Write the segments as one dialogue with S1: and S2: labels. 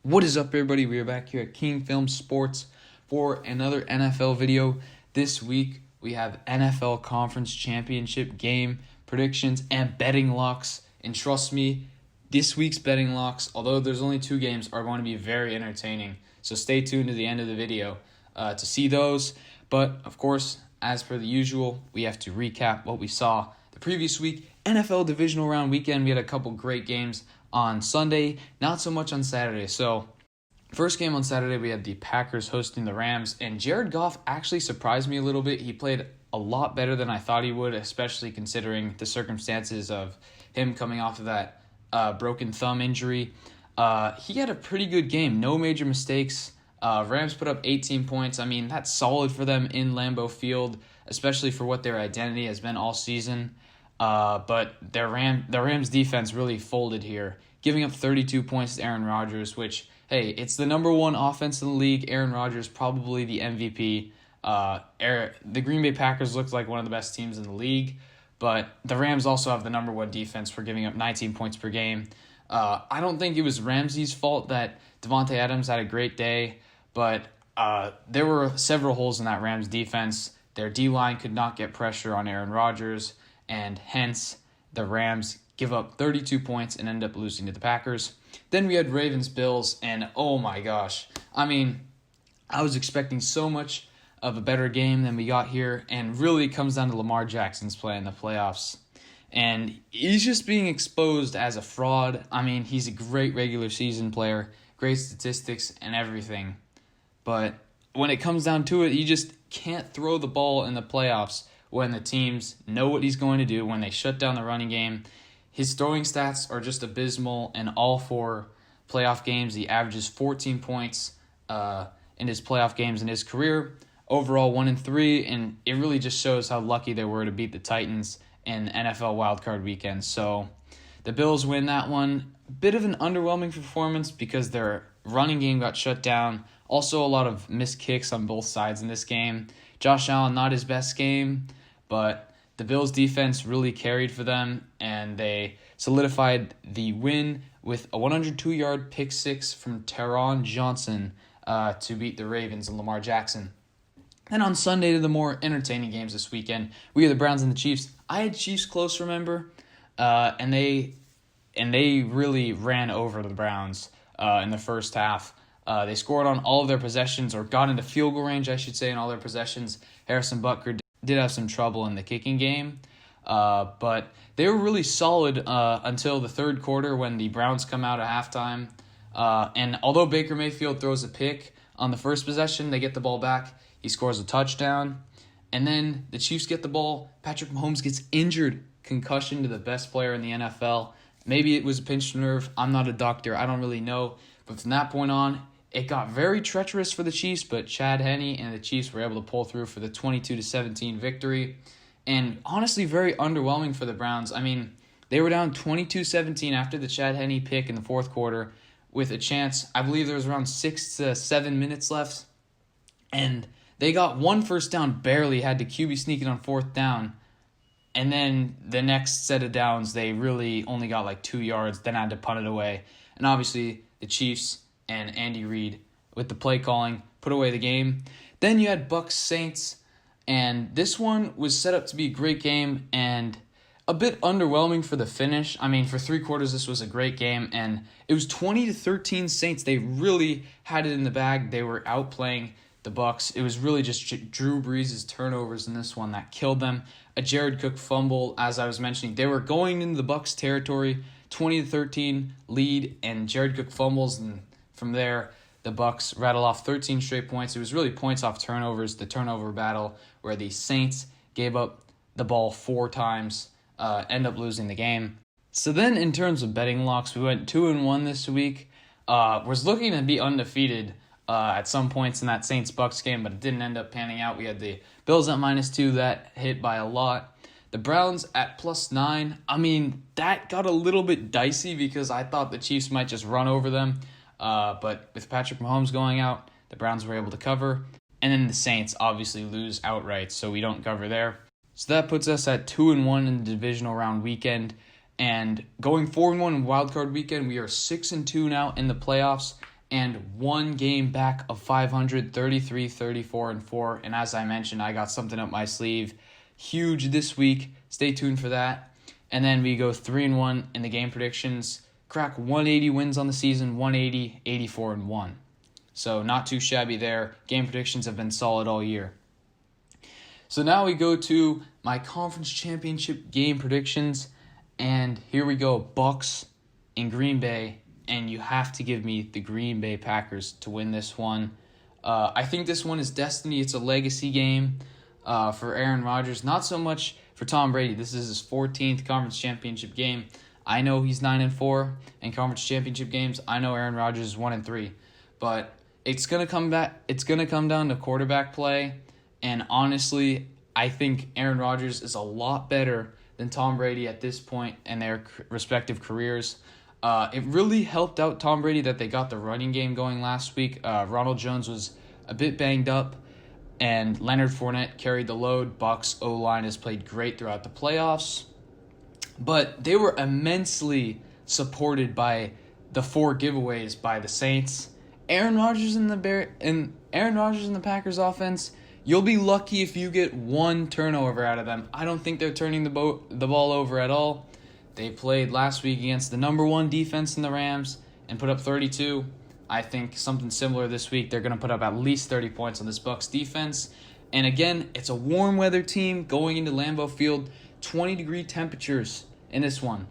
S1: What is up, everybody? We are back here at King Film Sports for another NFL video. This week, we have NFL Conference Championship game predictions and betting locks. And trust me, this week's betting locks, although there's only 2 games, are going to be very entertaining. So stay tuned to the end of the video to see those. But, of course, as per the usual, we have to recap what we saw the previous week. NFL Divisional Round weekend, we had a couple great games on Sunday, not so much on Saturday. So, first game on Saturday, we had the Packers hosting the Rams, and Jared Goff actually surprised me a little bit. He played a lot better than I thought he would, especially considering the circumstances of him coming off of that broken thumb injury. He had a pretty good game, no major mistakes. Rams put up 18 points. I mean, that's solid for them in Lambeau Field, especially for what their identity has been all season. But the Rams defense really folded here, giving up 32 points to Aaron Rodgers, which, hey, it's the number 1 offense in the league. Aaron Rodgers probably the MVP. The Green Bay Packers looked like one of the best teams in the league, but the Rams also have the number 1 defense for giving up 19 points per game. I don't think it was Ramsey's fault that Devontae Adams had a great day, but there were several holes in that Rams defense. Their D-line could not get pressure on Aaron Rodgers, and hence the Rams give up 32 points and end up losing to the Packers. Then we had Ravens-Bills, and oh my gosh. I mean, I was expecting so much of a better game than we got here, and really it comes down to Lamar Jackson's play in the playoffs. And he's just being exposed as a fraud. I mean, he's a great regular season player, great statistics and everything. But when it comes down to it, he just can't throw the ball in the playoffs when the teams know what he's going to do, when they shut down the running game. His throwing stats are just abysmal, and all 4 playoff games, he averages 14 points in his playoff games in his career. Overall, 1-3, and it really just shows how lucky they were to beat the Titans in NFL wildcard weekend. So the Bills win that one. Bit of an underwhelming performance because their running game got shut down. Also, a lot of missed kicks on both sides in this game. Josh Allen, not his best game, but the Bills' defense really carried for them, and they solidified the win with a 102-yard pick six from Taron Johnson to beat the Ravens and Lamar Jackson. Then on Sunday, to the more entertaining games this weekend, we had the Browns and the Chiefs. I had Chiefs close, remember, and they really ran over the Browns in the first half. They scored on all of their possessions, or got into field goal range, I should say, in all their possessions. Harrison Butker did have some trouble in the kicking game, but they were really solid until the third quarter when the Browns come out at halftime. And although Baker Mayfield throws a pick on the first possession, they get the ball back. He scores a touchdown, and then the Chiefs get the ball. Patrick Mahomes gets injured, concussion to the best player in the NFL. Maybe it was a pinched nerve. I'm not a doctor. I don't really know. But from that point on, it got very treacherous for the Chiefs, but Chad Henne and the Chiefs were able to pull through for the 22-17 victory. And honestly, very underwhelming for the Browns. I mean, they were down 22-17 after the Chad Henne pick in the fourth quarter with a chance. I believe there was around 6 to 7 minutes left. And they got 1 first down, barely had the QB sneaking on 4th down. And then the next set of downs, they really only got like 2 yards, then had to punt it away. And obviously, the Chiefs and Andy Reid, with the play calling, put away the game. Then you had Bucs Saints, and this one was set up to be a great game and a bit underwhelming for the finish. I mean, for 3 quarters, this was a great game, and it was 20-13 Saints. They really had it in the bag. They were outplaying the Bucs. It was really just Drew Brees' turnovers in this one that killed them. A Jared Cook fumble, as I was mentioning. They were going into the Bucs territory, 20-13 lead, and Jared Cook fumbles, and from there, the Bucs rattle off 13 straight points. It was really points off turnovers, the turnover battle, where the Saints gave up the ball 4 times, end up losing the game. So then, in terms of betting locks, we went 2-1 this week. Was looking to be undefeated at some points in that Saints-Bucs game, but it didn't end up panning out. We had the Bills at -2, that hit by a lot. The Browns at +9. I mean, that got a little bit dicey because I thought the Chiefs might just run over them. But with Patrick Mahomes going out, the Browns were able to cover. And then the Saints obviously lose outright, so we don't cover there. So that puts us at 2-1 in the divisional round weekend. And going 4-1 in wildcard weekend, we are 6-2 now in the playoffs. and 1 game back of 500, 33, 34, and 4. And as I mentioned, I got something up my sleeve. Huge this week. Stay tuned for that. And then we go 3-1 in the game predictions. Crack 180 wins on the season, 180, 84, and 1. So not too shabby there. Game predictions have been solid all year. So now we go to my conference championship game predictions. And here we go. Bucks in Green Bay. And you have to give me the Green Bay Packers to win this one. I think this one is destiny. It's a legacy game for Aaron Rodgers. Not so much for Tom Brady. This is his 14th conference championship game. I know he's 9-4 in conference championship games. I know Aaron Rodgers is 1-3. But it's gonna come back. It's gonna come down to quarterback play. And honestly, I think Aaron Rodgers is a lot better than Tom Brady at this point in their respective careers. It really helped out Tom Brady that they got the running game going last week. Ronald Jones was a bit banged up, and Leonard Fournette carried the load. Bucs O-line has played great throughout the playoffs, but they were immensely supported by the 4 giveaways by the Saints. Aaron Rodgers in the Packers offense. You'll be lucky if you get 1 turnover out of them. I don't think they're turning the ball over at all. They played last week against the number 1 defense in the Rams and put up 32. I think something similar this week. They're going to put up at least 30 points on this Bucs defense. And again, it's a warm weather team going into Lambeau Field. 20-degree temperatures in this one.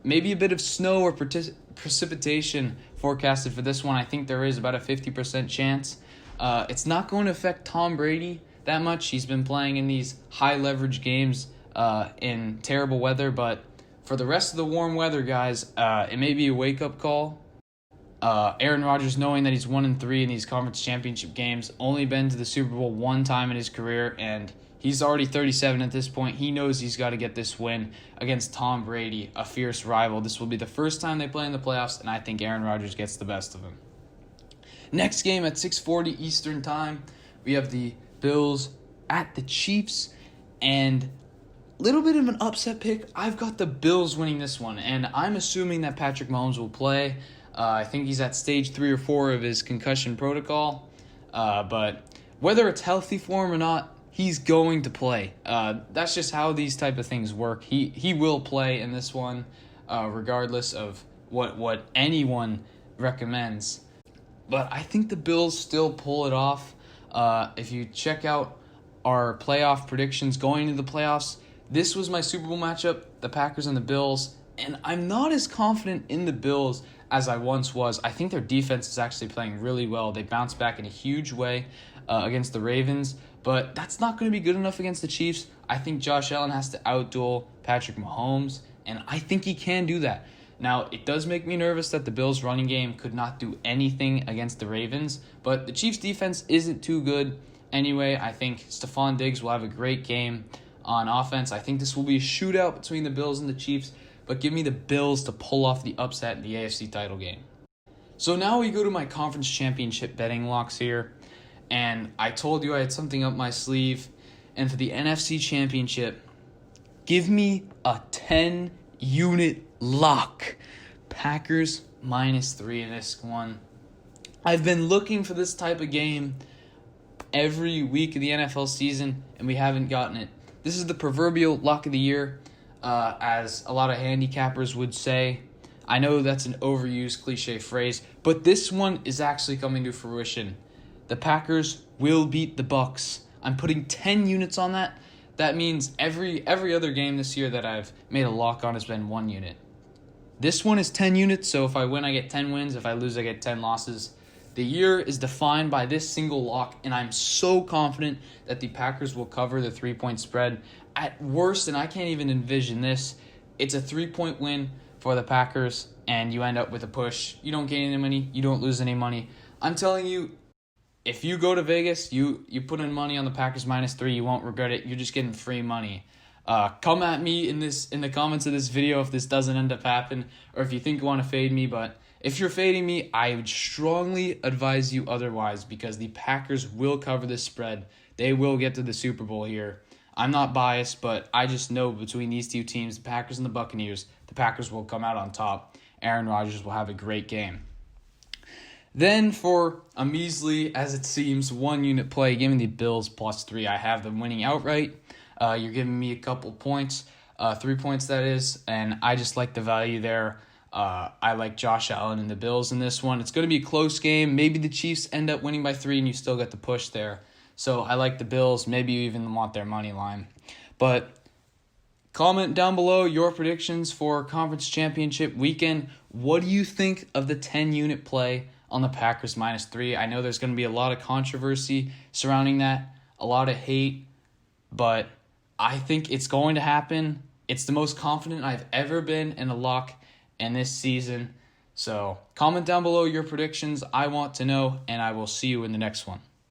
S1: Maybe a bit of snow or precipitation forecasted for this one. I think there is about a 50% chance. It's not going to affect Tom Brady that much. He's been playing in these high-leverage games in terrible weather, but for the rest of the warm weather, guys, it may be a wake-up call. Aaron Rodgers, knowing that he's 1-3 in these conference championship games, only been to the Super Bowl 1 time in his career, and he's already 37 at this point. He knows he's got to get this win against Tom Brady, a fierce rival. This will be the first time they play in the playoffs, and I think Aaron Rodgers gets the best of him. Next game at 6:40 Eastern Time, we have the Bills at the Chiefs, and little bit of an upset pick. I've got the Bills winning this one, and I'm assuming that Patrick Mahomes will play. I think he's at stage 3 or 4 of his concussion protocol, but whether it's healthy for him or not, he's going to play. That's just how these type of things work. He will play in this one, regardless of what anyone recommends. But I think the Bills still pull it off. If you check out our playoff predictions going into the playoffs, this was my Super Bowl matchup, the Packers and the Bills, and I'm not as confident in the Bills as I once was. I think their defense is actually playing really well. They bounced back in a huge way against the Ravens, but that's not going to be good enough against the Chiefs. I think Josh Allen has to outduel Patrick Mahomes, and I think he can do that. Now, it does make me nervous that the Bills' running game could not do anything against the Ravens, but the Chiefs' defense isn't too good anyway. I think Stephon Diggs will have a great game on offense. I think this will be a shootout between the Bills and the Chiefs, but give me the Bills to pull off the upset in the AFC title game. So now we go to my conference championship betting locks here, and I told you I had something up my sleeve, and for the NFC championship, give me a 10-unit lock. Packers -3 in this one. I've been looking for this type of game every week of the NFL season, and we haven't gotten it. This is the proverbial lock of the year, as a lot of handicappers would say. I know that's an overused cliche phrase, but this one is actually coming to fruition. The Packers will beat the Bucs. I'm putting 10 units on that. That means every other game this year that I've made a lock on has been 1 unit. This one is 10 units, so if I win, I get 10 wins. If I lose, I get 10 losses. The year is defined by this single lock, and I'm so confident that the Packers will cover the 3-point spread. At worst, and I can't even envision this, it's a 3-point win for the Packers, and you end up with a push. You don't gain any money. You don't lose any money. I'm telling you, if you go to Vegas, you put in money on the Packers -3, you won't regret it. You're just getting free money. Come at me in the comments of this video if this doesn't end up happening, or if you think you want to fade me, but if you're fading me, I would strongly advise you otherwise, because the Packers will cover this spread. They will get to the Super Bowl here. I'm not biased, but I just know between these two teams, the Packers and the Buccaneers, the Packers will come out on top. Aaron Rodgers will have a great game. Then for a measly, as it seems, 1-unit play, give me the Bills +3. I have them winning outright. You're giving me a couple points, 3 points that is, and I just like the value there. I like Josh Allen and the Bills in this one. It's going to be a close game. Maybe the Chiefs end up winning by 3 and you still get the push there. So I like the Bills. Maybe you even want their money line. But comment down below your predictions for Conference Championship weekend. What do you think of the 10-unit play on the Packers -3? I know there's going to be a lot of controversy surrounding that, a lot of hate, but I think it's going to happen. It's the most confident I've ever been in a lock in this season. So comment down below your predictions. I want to know, and I will see you in the next one.